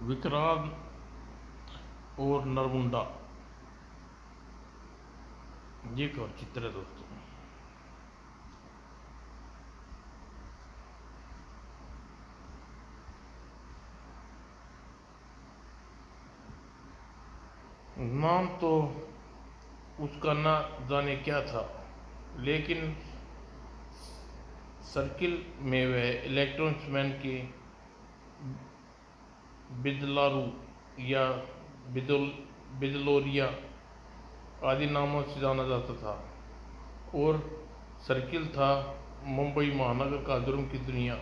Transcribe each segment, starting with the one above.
विक्रांत और नरमुंडा, ये एक और चित्र है दोस्तों। नाम तो उसका ना जाने क्या था, लेकिन सर्किल में वह इलेक्ट्रॉनिक्स मैन के बिदलारू या बिदल बिदलोरिया आदि नामों से जाना जाता था। और सर्किल था मुंबई महानगर का जुर्म की दुनिया।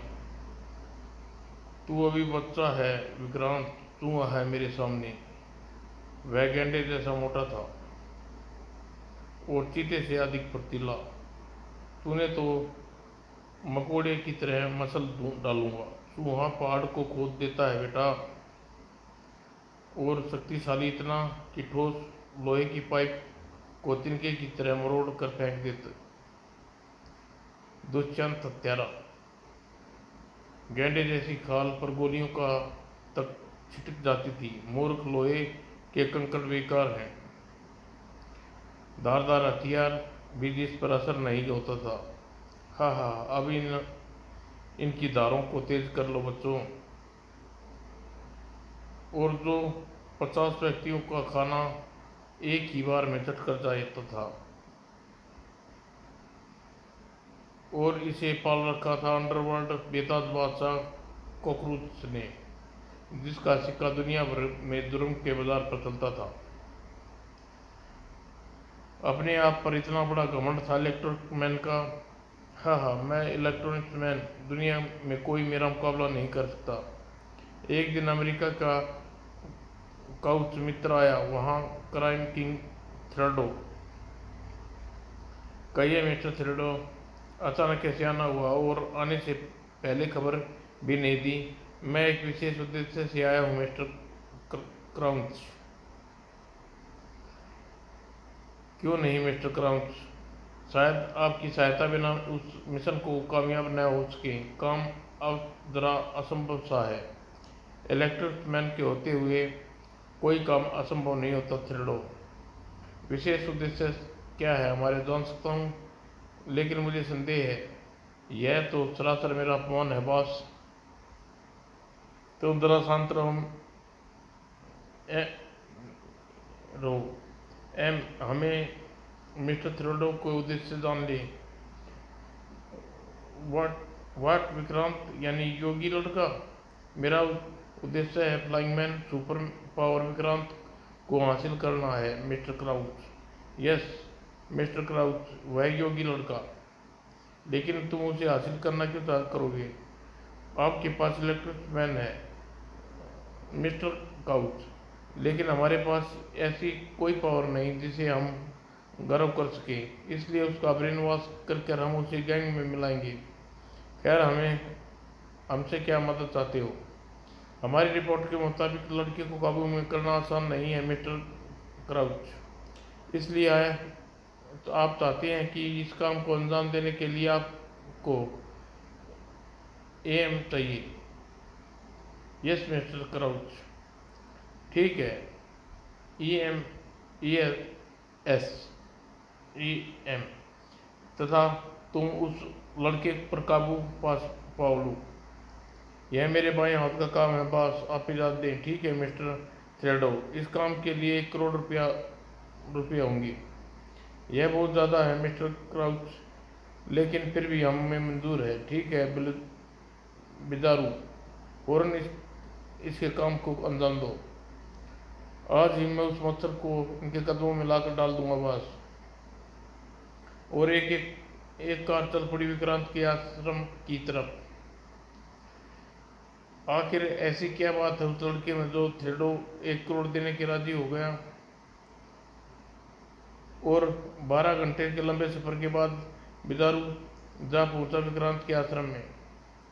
तू अभी बच्चा है विक्रांत, तू है मेरे सामने। वह गेंडे जैसा मोटा था और चीते से अधिक फुर्तीला। तूने तो मकोड़े की तरह मसल डालूंगा। चूहा पहाड़ को खोद देता है बेटा, और शक्तिशाली इतना कि ठोस लोहे की पाइप को तिनके की तरह मरोड़ कर फेंक देते। दुष्यंत हत्यारा। गेंडे जैसी खाल पर गोलियों का तक छिटक जाती थी। मूर्ख, लोहे के कंकड़ बेकार हैं। धारदार हथियार भी जिस पर असर नहीं होता था। हाँ हाँ, अब इनकी धारों को तेज कर लो बच्चों। और जो 50 व्यक्तियों का खाना एक ही बार में चट कर जाता था। और इसे पाल रखा था अंडरवर्ल्ड बेताज बादशाह कॉकरोच ने, जिसका सिक्का दुनिया भर में जुर्म के बाजार पर चलता था। अपने आप पर इतना बड़ा घमंड था इलेक्ट्रॉनिक मैन का। हाँ हाँ, मैं इलेक्ट्रॉनिक्स मैन, दुनिया में कोई मेरा मुकाबला नहीं कर सकता। एक दिन अमेरिका का काउच मित्र आया, वहाँ क्राइम किंग थ्रेडो। कहिए मिस्टर थ्रेडो। अचानक कैसे आना हुआ, और आने से पहले खबर भी नहीं दी। मैं एक विशेष उद्देश्य से आया हूँ मिस्टर क्राउच। क्यों नहीं मिस्टर क्राउच, शायद आपकी सहायता बिना उस मिशन को कामयाब न हो सके। काम अब जरा असंभव सा है। इलेक्ट्रिक मैन के होते हुए कोई काम असंभव नहीं होता थ्रेडो। विशेष उद्देश्य क्या है हमारे, जान सकता हूँ? लेकिन मुझे संदेह है। यह तो सरासर मेरा अपमान है बॉस। तुम जरा शांत रहो। रो एम हमें मिस्टर थ्रेडो को उद्देश्य जान ले। व्हाट व्हाट विक्रांत यानी योगी लड़का। मेरा उद्देश्य है flying man super power Vikrant को हासिल करना है mister crouch. Yes mister crouch, वह योगी लड़का। लेकिन तुम उसे हासिल करना क्यों करोगे? आपके पास इलेक्ट्रिक मैन है मिस्टर क्राउच, लेकिन हमारे पास ऐसी कोई पावर नहीं जिसे हम गर्व कर सके। इसलिए उसका ब्रेन वॉश करके हम उसे गैंग में मिलाएंगे। खैर, हमें हमसे क्या मदद चाहते हो? हमारी रिपोर्ट के मुताबिक लड़के को काबू में करना आसान नहीं है मिस्टर क्राउच। इसलिए आए तो आप चाहते हैं कि इस काम को अंजाम देने के लिए आपको एम चाहिए। यस मिस्टर क्राउच, ठीक है। M E S E M, तथा तुम उस लड़के पर काबू पास पाओ लो। यह मेरे बाएं हाथ का काम है बॉस, आप इजाज़त दें। ठीक है मिस्टर थ्रेडो, इस काम के लिए 1 करोड़ रुपया होंगे। यह बहुत ज़्यादा है मिस्टर क्राउच, लेकिन फिर भी हमें मंजूर है। ठीक है बिदारू, फौरन इसके काम को अंजाम दो। आज ही मैं उस मच्छर को इनके कदमों में लाकर डाल दूंगा बस। और एक कार चल पड़ी विक्रांत के आश्रम की तरफ। आखिर ऐसी क्या बात है उस लड़के में जो थ्रेडो 1 करोड़ देने के राजी हो गया? और 12 घंटे के लंबे सफर के बाद बिदारू जा पहुंचा विक्रांत के आश्रम में।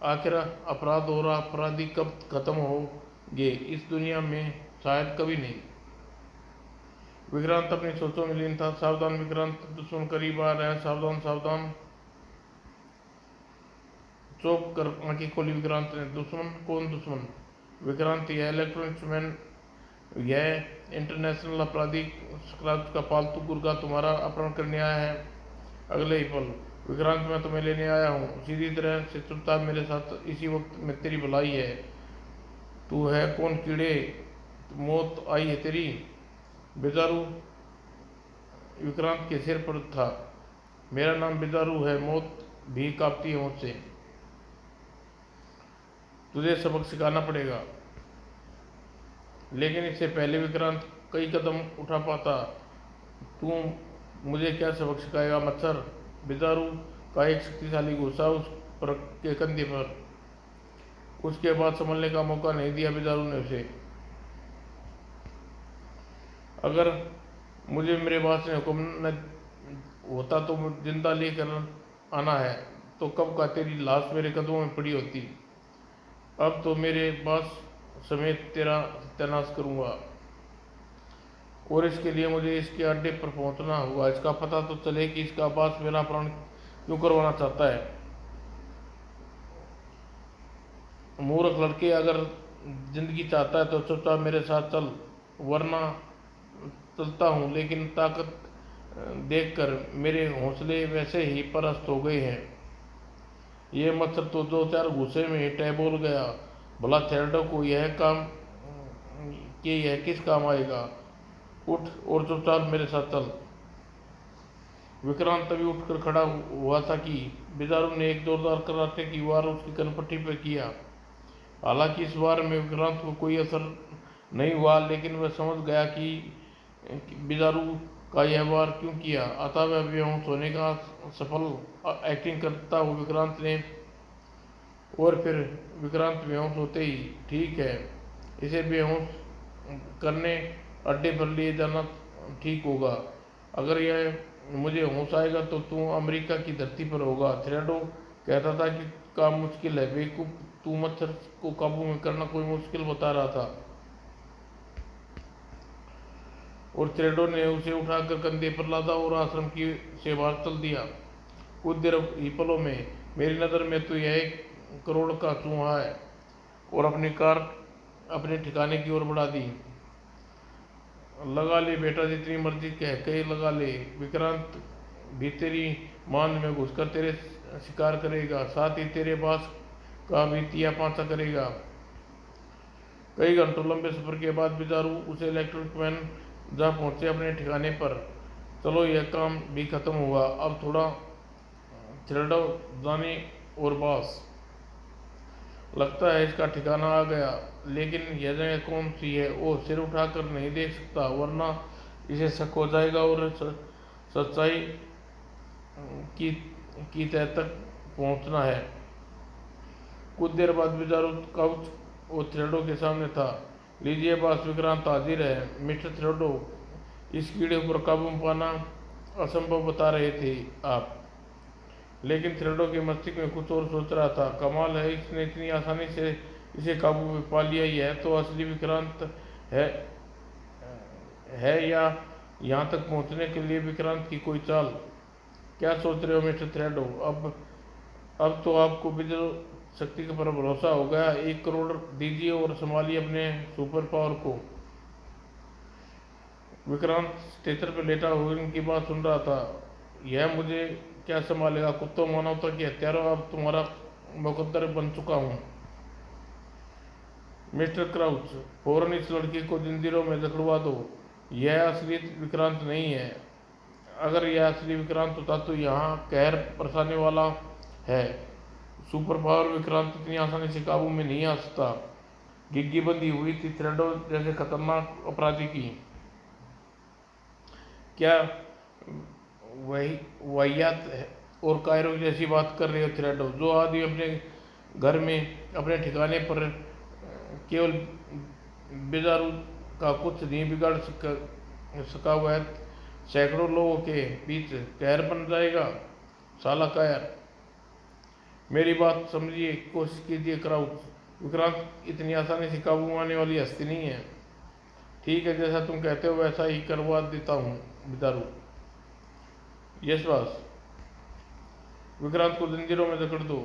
आखिर अपराध और अपराधी कब खत्म होंगे इस दुनिया में? शायद कभी नहीं। विक्रांत अपनी सोचों में लीन था। सावधान विक्रांत, दुश्मन करीब आ रहा है, सावधान सावधान। चौंक कर आंखें खोली विक्रांत ने। दुश्मन? कौन दुश्मन? विक्रांत, यह इलेक्ट्रॉनिक्स मैन, यह इंटरनेशनल अपराधी स्क्रैप्स का पालतू गुर्गा तुम्हारा अपहरण करने आया है। अगले ही पल, विक्रांत, मैं तुम्हें लेने आया हूँ, सीधी तरह से चुपचाप मेरे साथ, इसी वक्त में तेरी भलाई है। तू है कौन कीड़े, मौत आई है तेरी। बेजारू विक्रांत के सिर पर था। मेरा नाम बेजारू है, मौत भी कांपती है मुझसे। तुझे सबक सिखाना पड़ेगा। लेकिन इससे पहले विक्रांत कई कदम उठा पाता, तू मुझे क्या सबक सिखाएगा मच्छर। बेजारू का एक शक्तिशाली गुस्सा उस पर के कंधे पर। उसके बाद संभलने का मौका नहीं दिया बेजारू ने उसे। अगर मुझे मेरे बॉस ने हुक्म न होता तो जिंदा लेकर आना है, तो कब का तेरी लाश मेरे कदमों में पड़ी होती। अब तो मेरे बॉस समेत तेरा सत्यानाश करूंगा, और इसके लिए मुझे इसके अड्डे पर पहुंचना होगा। इसका पता तो चले कि इसका बॉस मेरा अपहरण क्यों करवाना चाहता है। मूर्ख लड़के, अगर जिंदगी चाहता है तो चुपचाप मेरे साथ चल, वरना चलता हूँ, लेकिन ताकत देखकर मेरे हौसले वैसे ही पस्त हो गए हैं। ये मच्छर तो दो चार घूसे में ही टह बोल गया। भला थेरडो को यह काम कि यह किस काम आएगा। उठ और चुपचाप मेरे साथ चल। विक्रांत तभी उठकर खड़ा हुआ था कि बेजारू ने एक जोरदार कराटे की वार उसकी कनपट्टी पर किया। हालांकि इस वार में विक्रांत को कोई असर नहीं हुआ, लेकिन वह समझ गया कि बेजारू का यह वार क्यों किया। अतः वह बेहोश होने का सफल एक्टिंग करता हुआ विक्रांत ने, और फिर विक्रांत बेहोश होते ही, ठीक है, इसे बेहोश करने अड्डे पर ले जाना ठीक होगा। अगर यह मुझे होश आएगा तो तू अमेरिका की धरती पर होगा। थ्रेडो कहता था कि काम मुश्किल है बेवकूफ, तू मच्छर को काबू में करना कोई मुश्किल बता रहा था। और थ्रेडो ने उसे उठाकर कंधे पर लादा और आश्रम की से बाहर चल दिया। कुछ देर ही पलों में मेरी नज़र में तो यह 1 करोड़ का चूहा है, और अपनी कार अपने ठिकाने की ओर बढ़ा दी। लगा ले बेटा, जितनी मर्जी कह कहे लगा ले। विक्रांत भी तेरी मान में घुसकर तेरे शिकार करेगा, साथ ही तेरे बास का भी तिया पांचा करेगा। कई घंटों लंबे सफर के बाद बेचारू उसे इलेक्ट्रिक मैन जा पहुंचे अपने ठिकाने पर। चलो, यह काम भी खत्म हुआ, अब थोड़ा थ्रेडो जाने और बास। लगता है इसका ठिकाना आ गया, लेकिन यह जगह कौन सी है वो सिर उठाकर नहीं देख सकता, वरना इसे शक हो जाएगा और सच्चाई की की तह तक पहुंचना है। कुछ देर बाद बेचारू काउच और थ्रेडो के सामने था। लीजिए बॉस, विक्रांत हाजिर है। मिस्टर थ्रेडो, इस कीड़े पर काबू पाना असंभव बता रहे थे आप, लेकिन थ्रेडो के मस्तिष्क में कुछ और सोच रहा था। कमाल है, इसने इतनी आसानी से इसे काबू में पा लिया। यह तो असली विक्रांत है या यहाँ तक पहुँचने के लिए विक्रांत की कोई चाल। क्या सोच रहे हो मिस्टर थ्रेडो? अब तो आपको विजय शक्ति पर भरोसा हो गया। 1 करोड़ दीजिए और संभालिए अपने सुपर पावर को। विक्रांत स्टेचर पर लेटा हुआ इनकी बात सुन रहा था। यह मुझे क्या संभालेगा? कुत्तों, मानवता के हत्यारों, अब तुम्हारा मुकद्दर बन चुका हूँ। मिस्टर क्राउच, फौरन इस लड़की को जंजीरों में जकड़वा दो। यह असली विक्रांत नहीं है। अगर यह असली विक्रांत होता तो यहाँ कहर बरसाने वाला है। सुपर पावर विक्रांत इतनी आसानी से काबू में नहीं आ सकता। गिग्गी बंधी हुई थी थ्रेडो जैसे खतरनाक अपराधी की। क्या वही वाहियात है और कायरों जैसी बात कर रहे हो थ्रेडो? जो आदमी अपने घर में अपने ठिकाने पर केवल बेजारू का कुछ नहीं बिगाड़ सका हुआ है, सैकड़ों लोगों के बीच कहर बन जाएगा। साला कायर, मेरी बात समझिए, कोशिश कीजिए क्राउच। विक्रांत इतनी आसानी से काबू आने वाली हस्ती नहीं है। ठीक है, जैसा तुम कहते हो वैसा ही करवा देता हूँ बेजारू। Yes boss. विक्रांत को जंजीरों में जकड़ दो।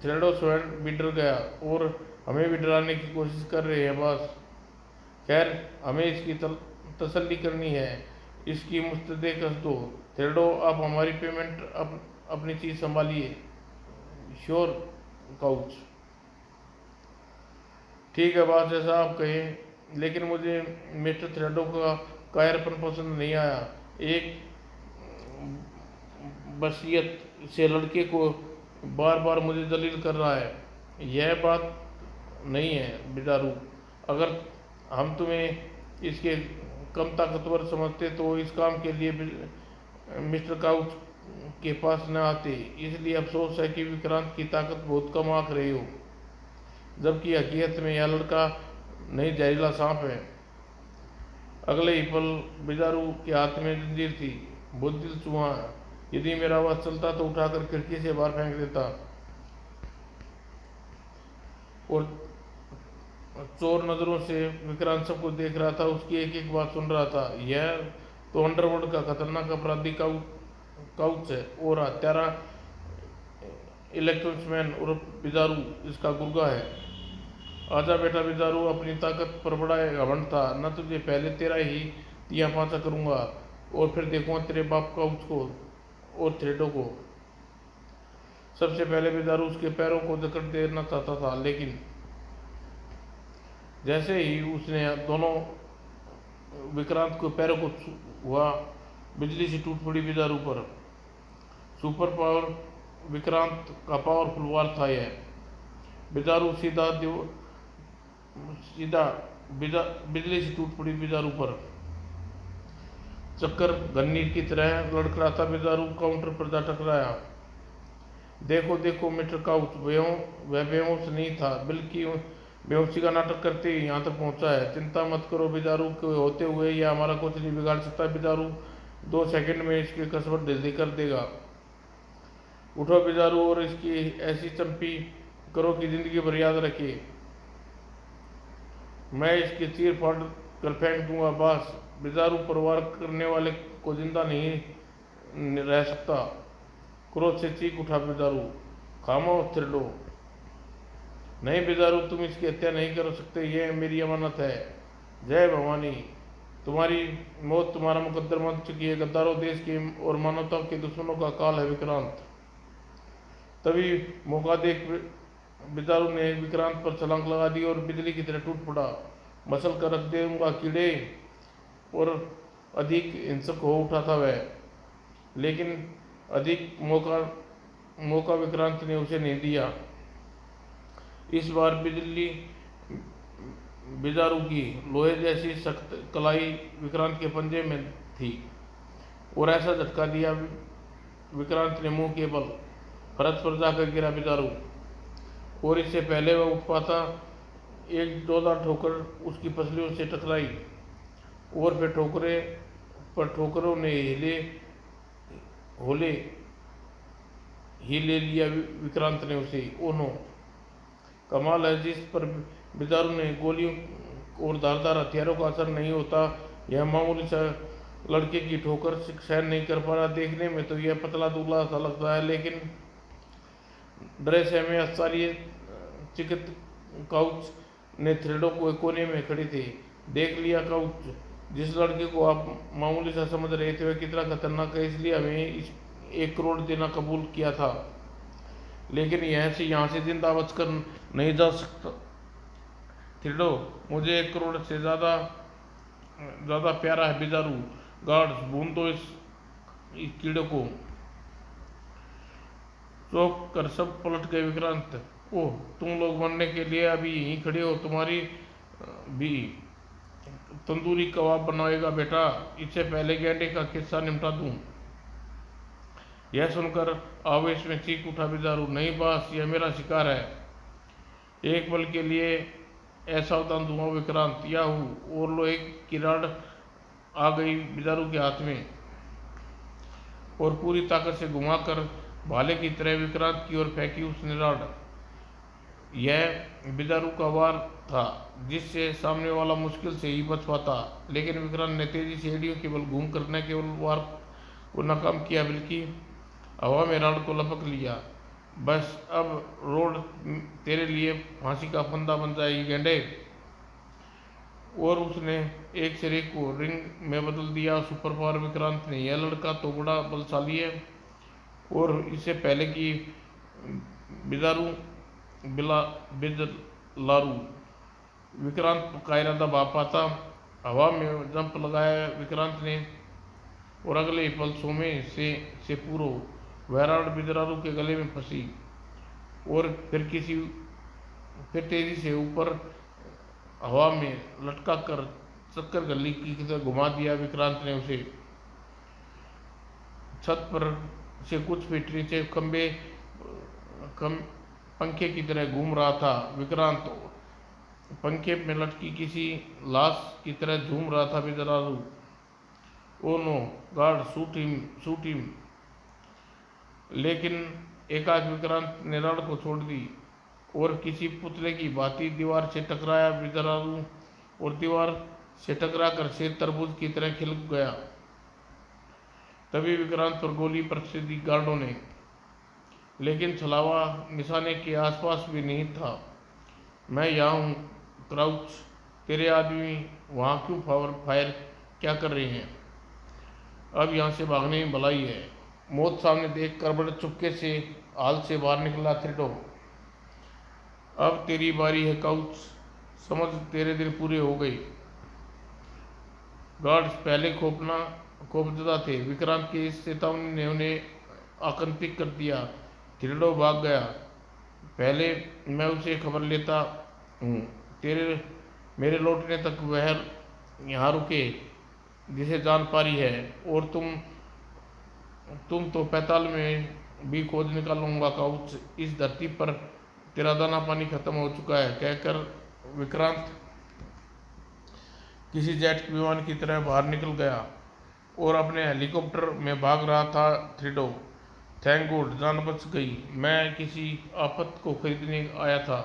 थ्रेडो स्वयं भी डर गया और हमें भी डराने की कोशिश कर रहे हैं बॉस। खैर, हमें इसकी तसल्ली करनी है। इसकी मुस्तदे कस दो। थ्रेडो, आप हमारी पेमेंट अपनी चीज़ संभालिए। Sure couch. ठीक है बॉस, जैसा आप कहें, लेकिन मुझे मिस्टर थ्रेडो का कायरपन पसंद नहीं आया। एक बसियत से लड़के को बार बार मुझे जलील कर रहा है। यह बात नहीं है बिदारू। अगर हम तुम्हें इसके कम ताकतवर समझते तो इस काम के लिए मिस्टर काउच के पास न आते। इसलिए अफसोस है कि विक्रांत की ताकत बहुत कम आंक रही हो, जबकि हकीकत में यह लड़का नहीं जहरीला सांप है। अगले ही पल बिदारू के हाथ में जंजीर थी। बुद्धिल चूहा, यदि मेरा आवाज चलता तो उठाकर खिड़की से बाहर फेंक देता। और चोर नजरों से विक्रांत सबको देख रहा था, उसकी एक एक बात सुन रहा था। यह तो अंडरवर्ल्ड का खतरनाक अपराधी काउच है और हत्यारा इलेक्ट्रॉनिक्समैन और बिदारू इसका गुर्गा है। आजा बेटा बिदारू, अपनी ताकत पर बड़ा घमंड था न तुझे। पहले तेरा ही तिया पांचा करूंगा और फिर देखूंगा तेरे बाप काउच को और थ्रेडो को। सबसे पहले बिदारू उसके पैरों को जकड़ देना चाहता था, लेकिन जैसे ही उसने दोनों विक्रांत को पैरों को हुआ, बिजली से टूट पड़ी बिदारू पर। सुपर पावर विक्रांत का पावरफुल वार था यह। बिदारू सीधा बिजली से टूट पड़ी बिदारू पर। चक्कर गन्नीर की तरह लड़खड़ाता बिदारू काउंटर पर जा टकराया। देखो देखो मिस्टर काउच, वह बेहोश नहीं था, बल्कि बेहोशी का नाटक करते ही यहाँ तक पहुँचा है। चिंता मत करो बिदारू के होते हुए यह हमारा कुछ नहीं बिगाड़ सकता। बिदारू 2 सेकंड में इसकी कसवट ढीली कर देगा। उठो बिदारू और इसकी ऐसी चंपी करो कि जिंदगी भर याद रखे। मैं इसके चीर फाड़ कर फेंक दूंगा बॉस। बिदारू पर वार करने वाले को जिंदा नहीं रह सकता। क्रोध से चीख उठा बिदारू। खामोश थ्रेडो। नहीं बिदारू, तुम इसकी हत्या नहीं कर सकते, यह मेरी अमानत है। जय भवानी, तुम्हारी मौत तुम्हारा मुकद्दर बन चुकी है। गद्दारों, देश के और मानवता के दुश्मनों का काल है विक्रांत। तभी मौका देख बिदारू ने विक्रांत पर छलांग लगा दी और बिजली की तरह टूट पड़ा। मसल कर रख दूंगा कीड़े। और अधिक हिंसक हो उठा था वह, लेकिन अधिक मौका विक्रांत ने उसे नहीं दिया। इस बार बिजली बिदारू की लोहे जैसी सख्त कलाई विक्रांत के पंजे में थी और ऐसा झटका दिया विक्रांत ने मुंह के बल फर्श पर जाकर गिरा बिदारू। और इससे पहले वह उठ पाता, एक जोरदार ठोकर उसकी पसलियों से टकराई और फिर ठोकरों ने होले ही ले लिया विक्रांत ने उसे। ओनो, कमाल है, जिस पर बिदारू ने गोलियों और धारदार हथियारों का असर नहीं होता, यह मामूली सा लड़के की ठोकर सहन नहीं कर पा रहा। देखने में तो यह पतला दुबला सा लगता है, लेकिन डरे सहमे आश्चर्य चिकित काउच ने थ्रेडो को एक कोने में खड़ी थी। देख लिया काउच, जिस लड़के को आप मामूली सा समझ रहे थे वह कितना खतरनाक है, इसलिए हमें 1 करोड़ देना कबूल किया था, लेकिन यहाँ से जिंदा बचकर नहीं जा सकता। थ्रेडो, मुझे 1 करोड़ से ज़्यादा प्यारा है बिदारू। गार्ड्स, भून दो इस कीड़े को। चौंक कर सब पलट गए विक्रांत। ओह, तुम लोग मरने के लिए अभी यहीं खड़े हो? तुम्हारी भी तंदूरी कबाब बनाएगा बेटा, इससे पहले गैंडे का किस्सा निपटा दूं। यह सुनकर आवेश में चीख उठा बिदारू। नहीं बॉस, यह मेरा शिकार है। एक पल के लिए असावधान हुआ विक्रांत। याहू, और लोहे की रॉड आ गई बिदारू के हाथ में और पूरी ताकत से घुमाकर भाले की तरह विक्रांत की ओर फेंकी उसने रॉड। यह बिदारू का वार था, जिससे सामने वाला मुश्किल से ही बच पाता, लेकिन विक्रांत ने तेजी से एड़ियों के बल घूम कर न केवल वार को नाकाम किया, बल्कि हवा में रॉड को लपक लिया। बस अब रोड तेरे लिए फांसी का फंदा बन जाएगी गेंडे। और उसने एक शरीर को रिंग में बदल दिया सुपर पावर विक्रांत ने। यह लड़का तो बड़ा बलशाली है, और इससे पहले कि बिदारू बिला बिदलारू विक्रांत का इरादा भाप पाता, हवा में जंप लगाया विक्रांत ने, और अगले ही पल सोमे से पूरो वैराट बिदरारू के गले में फंसी, और फिर तेजी से ऊपर हवा में लटका कर चक्कर गली की तरह घुमा दिया विक्रांत ने उसे। छत पर से कुछ फीट नीचे खंबे कम पंखे की तरह घूम रहा था विक्रांत। पंखे में लटकी किसी लाश की तरह झूम रहा था बिदरारू। Oh no God, shoot him. लेकिन एकाएक विक्रांत ने रॉड को छोड़ दी और किसी पुतले की भांति दीवार से टकराया बिदरारू, और दीवार से टकरा कर शेर तरबूज की तरह खिल गया। तभी विक्रांत पर गोली बरस दी गार्डों ने, लेकिन छलावा निशाने के आसपास भी नहीं था। मैं यहाँ हूँ क्राउच, तेरे आदमी वहाँ क्यों फायर क्या कर रहे हैं? अब यहाँ से भागने में भलाई है। मौत सामने देख कर बड़े चुपके से हाल से बाहर निकला थ्रिडो। अब तेरी बारी है काउच, समझ तेरे दिन पूरे हो गए। गार्ड्स पहले खौफजदा थे। विक्रांत की इस चेतावनी ने उन्हें आकंपित कर दिया। थ्रिडो भाग गया। पहले मैं उसे खबर लेता हूँ, तेरे मेरे लौटने तक वह यहाँ रुके जिसे जान पारी है, और तुम तो पैताल में भी खोज निकालूंगा काउच। इस धरती पर तेरा दाना पानी खत्म हो चुका है। कहकर विक्रांत किसी जेट विमान की तरह बाहर निकल गया और अपने हेलीकॉप्टर में भाग रहा था थ्रिडो। थैंक गॉड, जान बच गई। मैं किसी आफत को खरीदने आया था,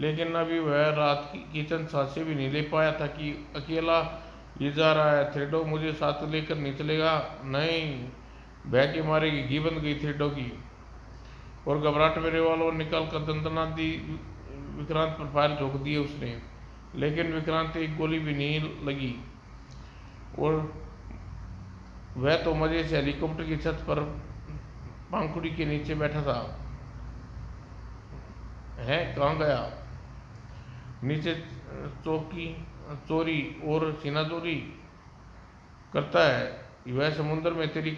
लेकिन अभी वह रात की चंद सांसें भी नहीं ले पाया था कि अकेला ये जा रहा है। थ्रिडो मुझे साथ लेकर नहीं चलेगा? नहीं, बह के मारेगी। घी बन गई थ्रिडो की, और घबराहट में रिवॉल्वर निकाल कर दंदना दी विक्रांत पर फायर झोंक दिए उसने। लेकिन विक्रांत एक गोली भी नहीं लगी, और वह तो मजे से हेलीकॉप्टर की छत पर पंखुड़ी के नीचे बैठा था। है कहाँ गया? नीचे चौकी चोरी और सीना चोरी करता है। वह समुद्र में तेरी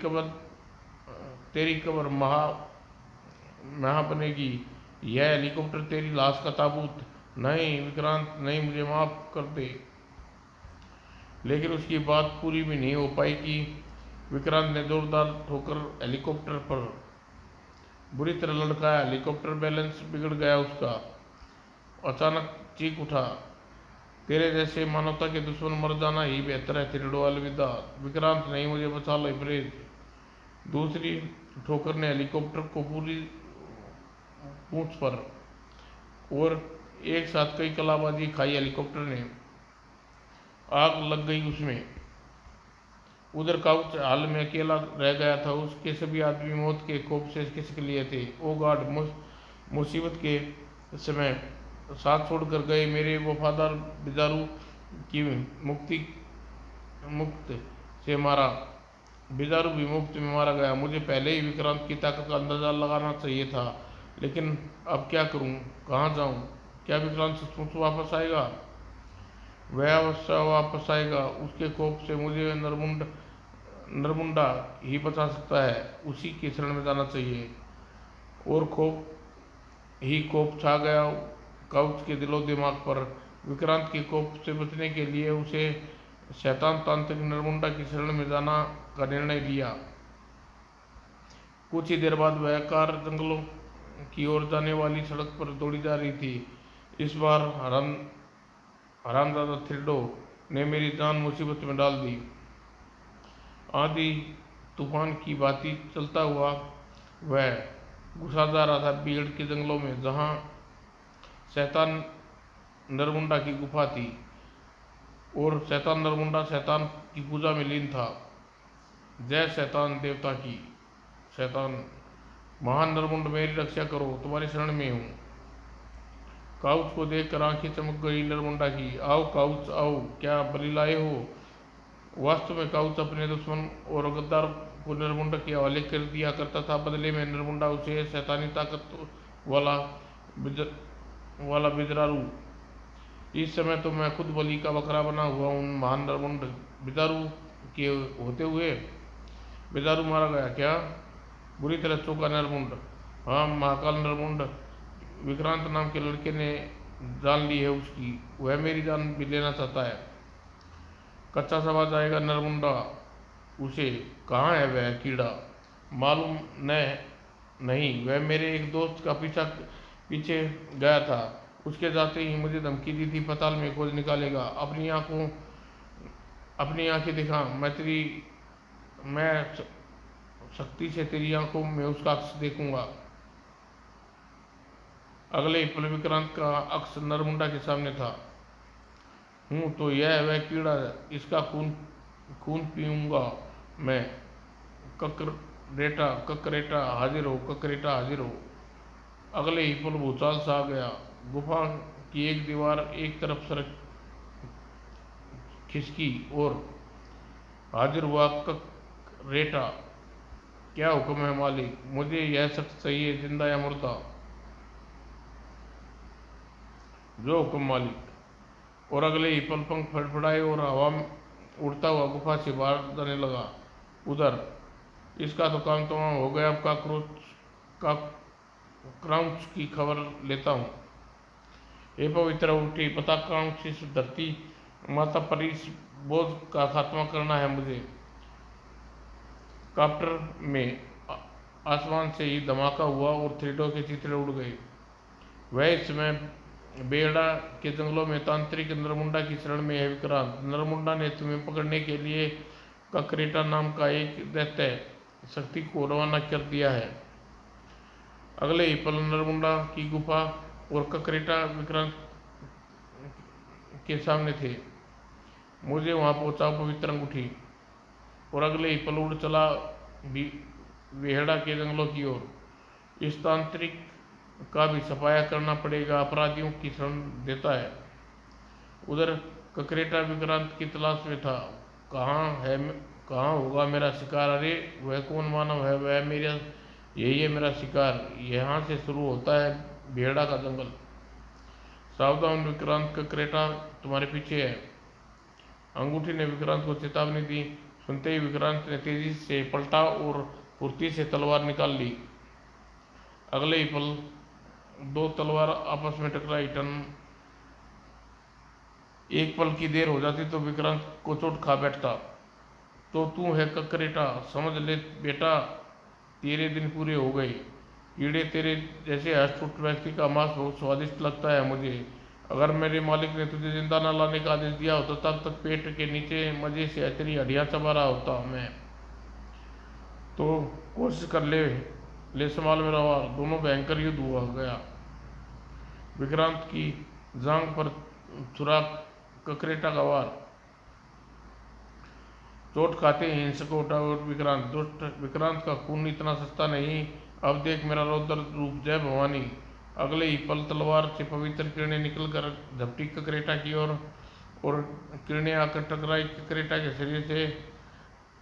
कब्र महा बनेगी। यह हेलीकॉप्टर तेरी लाश का ताबूत। नहीं विक्रांत, नहीं, मुझे माफ कर दे। लेकिन उसकी बात पूरी भी नहीं हो पाई कि विक्रांत ने जोरदार ठोकर हेलीकॉप्टर पर बुरी तरह लड़काया। हेलीकॉप्टर बैलेंस बिगड़ गया उसका। अचानक चीख उठा, तेरे जैसे मानवता के दुश्मन मर जाना ही बेहतर है थ्रिडो, अलविदा। विक्रांत, नहीं, मुझे बचा लो प्लीज। दूसरी ठोकर ने हेलीकॉप्टर को पूरी पूंछ पर, और एक साथ कई कलाबाजी खाई हेलीकॉप्टर ने। आग लग गई उसमें। उधर काउच हाल में अकेला रह गया था। उसके सभी आदमी मौत के खौफ से खिसक लिए थे। ओ गॉड, मुसीबत के समय साथ छोड़कर गए मेरे वफादार बिदारू की मुक्त से मारा। बिदारू भी मुफ्त में मारा गया। मुझे पहले ही विक्रांत की ताकत का अंदाजा लगाना चाहिए था, लेकिन अब क्या करूं, कहाँ जाऊं? क्या विक्रांत सचमुच वापस आएगा? वह अवश्य वापस आएगा। उसके खौफ से मुझे नरमुंडा ही बचा सकता है। उसी की शरण में जाना चाहिए। और खौफ छा गया काउच के दिलो दिमाग पर। विक्रांत के खौफ से बचने के लिए उसे शैतान तांत्रिक नरमुंडा की शरण में जाना का निर्णय लिया। कुछ ही देर बाद वह कार जंगलों की ओर जाने वाली सड़क पर दौड़ी जा रही थी। इस बार हरामजादा थ्रिडो ने मेरी जान मुसीबत में डाल दी। आंधी तूफान की भांति चलता हुआ वह घुसा जा रहा था भीड़ के जंगलों में, जहां शैतान नरमुंडा की गुफा थी, और शैतान नरमुंडा शैतान की पूजा में लीन था। जय शैतान देवता की। शैतान महान नरमुंड मेरी रक्षा करो, तुम्हारी शरण में हूँ। काउच को देखकर आंखें चमक गई नरमुंडा की। आओ काउच आओ, क्या बलि लाए हो। वास्तव में काउच अपने दुश्मन और गद्दार को नरमुंडा के हवाले कर दिया करता था। बदले में नरमुंडा उसे शैतानी ताकत वाला बिजरारू। इस समय तो मैं खुद बलि का बकरा बना हुआ हूँ। महान नरमुंड बिदारू के होते हुए बिदारू मारा गया क्या। बुरी तरह चौंका नरमुंड। हाँ महाकाल नरमुंड, विक्रांत नाम के लड़के ने जान ली है उसकी। वह मेरी जान भी लेना चाहता है। कच्चा सवा जाएगा नरमुंडा उसे। कहाँ है वह कीड़ा। मालूम न नहीं, वह मेरे एक दोस्त का पीछे गया था। उसके जाते ही मुझे धमकी दी थी, पताल में खोज निकालेगा। अपनी आंखें दिखा, मैं शक्ति से तेरी आंखों में उसका अक्स देखूंगा। अगले ही पल विक्रांत का अक्स नरमुंडा के सामने था। हूँ तो यह वह कीड़ा, इसका खून पीऊंगा मैं। ककरेटा हाजिर हो, ककरेटा हाजिर हो। अगले ही पल भूचाल सा आ गया। गुफा की एक दीवार एक तरफ सरक खिसकी और हाजिर हुआ ककरेटा। क्या हुक्म है मालिक। मुझे यह शख्स चाहिए, जिंदा या मुर्दा। जो हुक्म मालिक। और अगले ही पल पंख फड़फड़ाए और हवा में उड़ता हुआ गुफा से बाहर जाने लगा। उधर इसका तो काम तमाम हो गया। अब का क्राउच की खबर लेता हूँ। हे पवित्र उठी, पता क्राउच इस धरती माता पर इस बोझ का खात्मा करना है मुझे। कॉप्टर में आसमान से ही धमाका हुआ और थ्रेडों के चित्रे उड़ गए। वह इस समय बेड़ा के जंगलों में तांत्रिक नरमुंडा की शरण में है। विक्रांत, नरमुंडा ने तुम्हें पकड़ने के लिए ककरेटा नाम का एक दैत्य शक्ति को रवाना कर दिया है। अगले ही पल नरमुंडा की गुफा और ककरेटा विक्रांत के सामने थे। मुझे वहां पहुंचाओ पवित्र अंगूठी। और अगले ही पल उड़ चला वेहड़ा के जंगलों की ओर। इस तांत्रिक का भी सफाया करना पड़ेगा, अपराधियों की शरण देता है। उधर ककरेटा विक्रांत की तलाश में था। कहाँ होगा मेरा शिकार। अरे वह कौन मानव है, वह मेरा यही है मेरा शिकार। यहाँ से शुरू होता है भेड़ा का जंगल। सावधान विक्रांत, ककरेटा तुम्हारे पीछे है। अंगूठी ने विक्रांत को चेतावनी दी। सुनते ही विक्रांत ने तेजी से पलटा और फुर्ती से तलवार निकाल ली। अगले ही पल दो तलवार आपस में टकराई। टन एक पल की देर हो जाती तो विक्रांत को चोट खा बैठता। तो तू है ककरेटा, समझ ले बेटा, तेरे दिन पूरे हो गए। कीड़े, तेरे जैसे हष्ट व्यक्ति का मांस बहुत स्वादिष्ट लगता है मुझे। अगर मेरे मालिक ने तुझे जिंदा न लाने का आदेश दिया होता तब तक पेट के नीचे मजे से तेरी हड्डियां चबा रहा होता मैं। तो कोशिश कर ले संभाल मेरा वार। दोनों भयंकर युद्ध हुआ गया। विक्रांत की जांग पर छुरा ककरेटा का वार। चोट खाते ही हिंसक उठा और विक्रांत, दुष्ट विक्रांत का खून इतना सस्ता नहीं। अब देख मेरा रौद्र रूप, जय भवानी। अगले ही पल तलवार से पवित्र किरणें निकलकर झपटी ककरेटा की ओर और किरणें आकर टकराई ककरेटा के शरीर से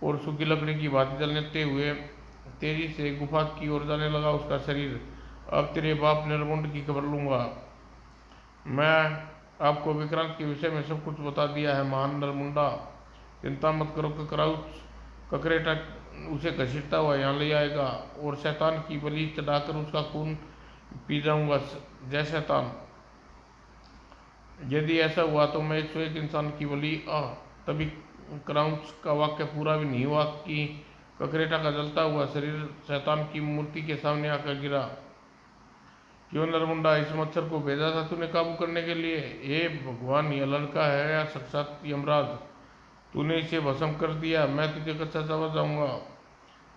और सूखी लकड़ी की भांति जलते हुए तेजी से गुफा की ओर जाने लगा उसका शरीर। अब तेरे बाप नरमुंड की खबर लूंगा मैं। आपको विक्रांत के विषय में सब कुछ बता दिया है महान नरमुंडा। चिंता मत करो ककरेटा उसे घसीटता हुआ यहाँ ले आएगा और शैतान की बलि चढ़ाकर उसका खून पी जाऊंगा। जय शैतान। यदि ऐसा हुआ तो मैं 101 इंसान की बलि। तभी क्राउच का वाक्य पूरा भी नहीं हुआ कि ककरेटा का जलता हुआ शरीर शैतान की मूर्ति के सामने आकर गिरा। क्यों नरमुंडा, इस मच्छर को भेजा था तूने काबू करने के लिए। हे भगवान, यह लड़का है या साक्षात यमराज। तूने इसे भस्म कर दिया, मैं तुझे कच्चा समझ जाऊंगा।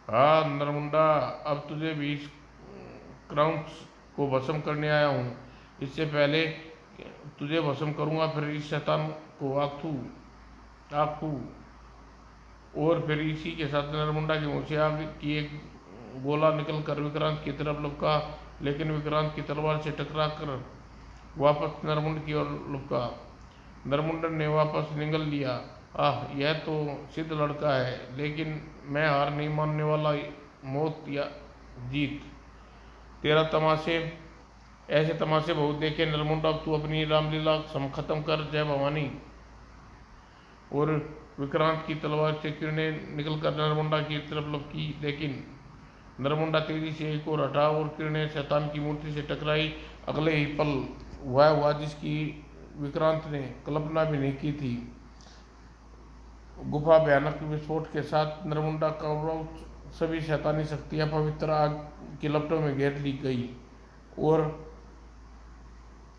हाँ नरमुंडा, अब तुझे भी इस क्राउच को भस्म करने आया हूँ। इससे पहले तुझे भस्म करूंगा, फिर इस शैतान को आग थू और फिर इसी के साथ नरमुंडा के मुँह से आग की एक गोला निकलकर विक्रांत की तरफ लपका, लेकिन विक्रांत की तलवार से टकरा कर वापस नरमुंड की ओर लपका। नरमुंड ने वापस निगल लिया। आह, यह तो सिद्ध लड़का है, लेकिन मैं हार नहीं मानने वाला। मौत या जीत, तेरा तमाशे, ऐसे तमाशे बहुत देखे नरमुंड, अब तू अपनी रामलीला खत्म कर, जय भवानी। और विक्रांत की तलवार से किरणें निकलकर नरमुंडा की तरफ लपकी, लेकिन नरमुंडा तेजी से एक और हटा और किरणें शैतान की मूर्ति से टकराई। अगले ही पल वह हुआ जिसकी विक्रांत ने कल्पना भी नहीं की थी। गुफा भयानक विस्फोट के साथ नरमुंडा का सभी शैतानी शक्तियां पवित्र आग की लपटों में घेर ली गई। और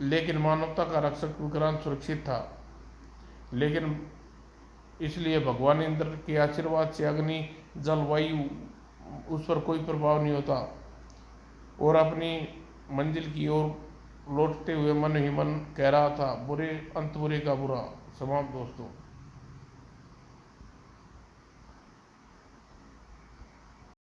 लेकिन मानवता का रक्षक विक्रांत सुरक्षित था, लेकिन इसलिए भगवान इंद्र के आशीर्वाद से अग्नि, जल, वायु उस पर कोई प्रभाव नहीं होता। और अपनी मंजिल की ओर लौटते हुए मन ही मन कह रहा था, बुरे अंत बुरे का बुरा। समाप्त दोस्तों।